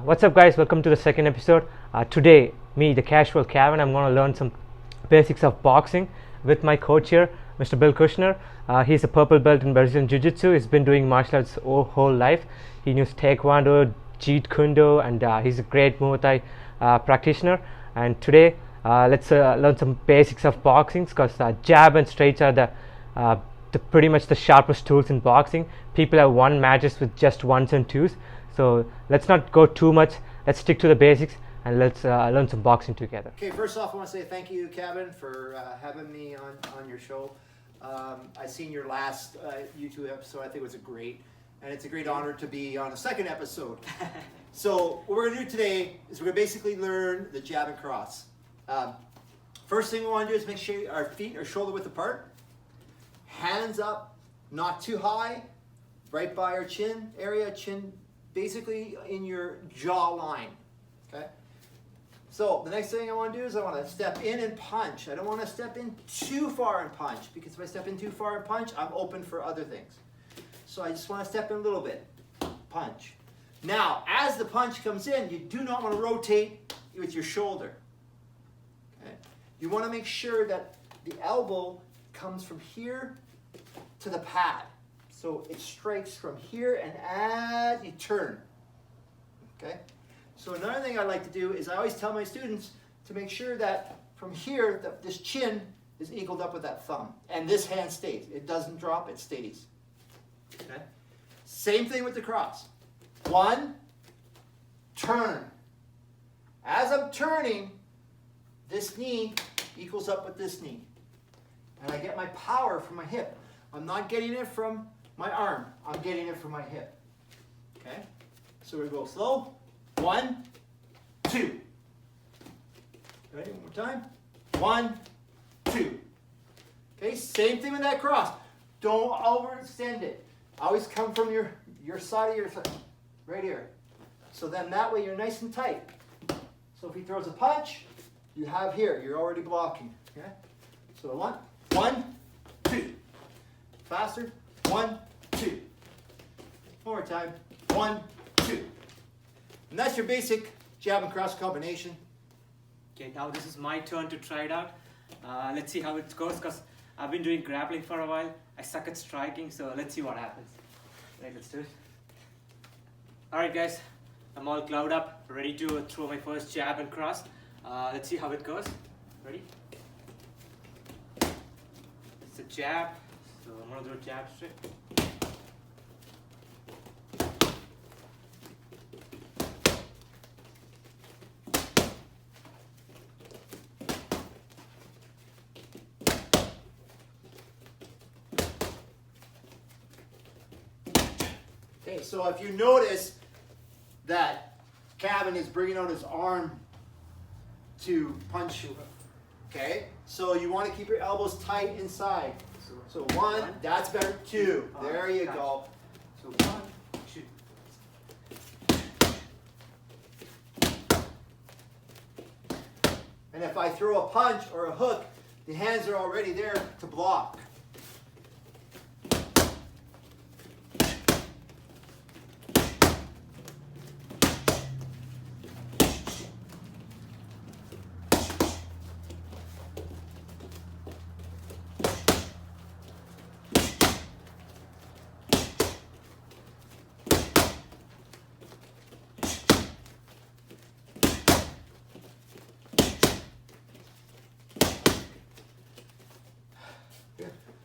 What's up guys, welcome to the second episode. Today, me, the casual Kevin, I'm going to learn some basics of boxing with my coach here, Mr. Bill Kushner. He's a purple belt in Brazilian Jiu-Jitsu. He's been doing martial arts whole life. He knows Taekwondo, Jeet Kune, and he's a great Muay Thai practitioner. And today, let's learn some basics of boxing, because jab and straights are the pretty much the sharpest tools in boxing. People have won matches with just ones and twos. So let's not go too much. Let's stick to the basics and let's learn some boxing together. Okay, first off, I want to say thank you, Kevin, for having me on your show. I seen your last YouTube episode. I think it was great, and it's a great honor to be on a second episode. So what we're going to do today is we're going to basically learn the jab and cross. First thing we want to do is make sure our feet are shoulder width apart. Hands up, not too high, right by our chin area, chin basically in your jaw line, okay? So the next thing I want to do is I want to step in and punch. I don't want to step in too far and punch, because if I step in too far and punch, I'm open for other things. So I just want to step in a little bit, punch. Now, as the punch comes in, you do not want to rotate with your shoulder, okay? You want to make sure that the elbow comes from here to the pad. So it strikes from here and as you turn, okay? So another thing I like to do is I always tell my students to make sure that from here, that this chin is equaled up with that thumb. And this hand stays. It doesn't drop, it stays. Okay? Same thing with the cross. One, turn. As I'm turning, this knee equals up with this knee. And I get my power from my hip. I'm not getting it from my arm. I'm getting it from my hip. Okay? So we go slow. 1, 2. Ready? One more time. 1, 2. Okay? Same thing with that cross. Don't overextend it. Always come from your side of your foot. Right here. So then that way you're nice and tight. So if he throws a punch, you have here. You're already blocking. Okay? So 1, 2. Faster. 1, 2. One more time. 1, 2. And that's your basic jab and cross combination. Okay, now this is my turn to try it out. Let's see how it goes, because I've been doing grappling for a while. I suck at striking, so let's see what happens. Right, let's do it. Alright guys, I'm all clouded up, ready to throw my first jab and cross. Let's see how it goes. Ready? It's a jab. So I'm going to do a jab straight. Okay, so if you notice that Kevin is bringing out his arm to punch you, okay? So you want to keep your elbows tight inside. So 1, that's better. 2, there you go. So 1, 2. And if I throw a punch or a hook, the hands are already there to block.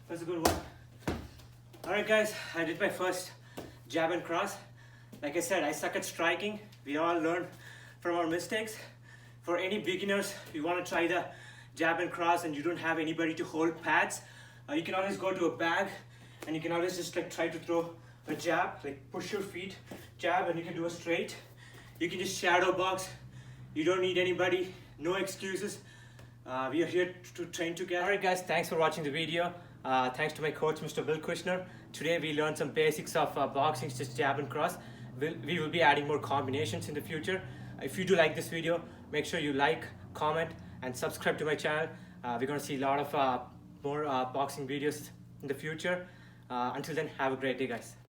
That's a good one. Alright guys, I did my first jab and cross. Like I said, I suck at striking. We all learn from our mistakes. For any beginners, you want to try the jab and cross and you don't have anybody to hold pads, you can always go to a bag and you can always just like try to throw a jab, like push your feet, jab, and you can do a straight. You can just shadow box. You don't need anybody, no excuses. We are here to train together. Alright guys, thanks for watching the video. Thanks to my coach, Mr. Bill Kushner. Today we learned some basics of boxing, just jab and cross. We will be adding more combinations in the future. If you do like this video, make sure you like, comment, and subscribe to my channel. We're going to see a lot of more boxing videos in the future. Until then, have a great day guys.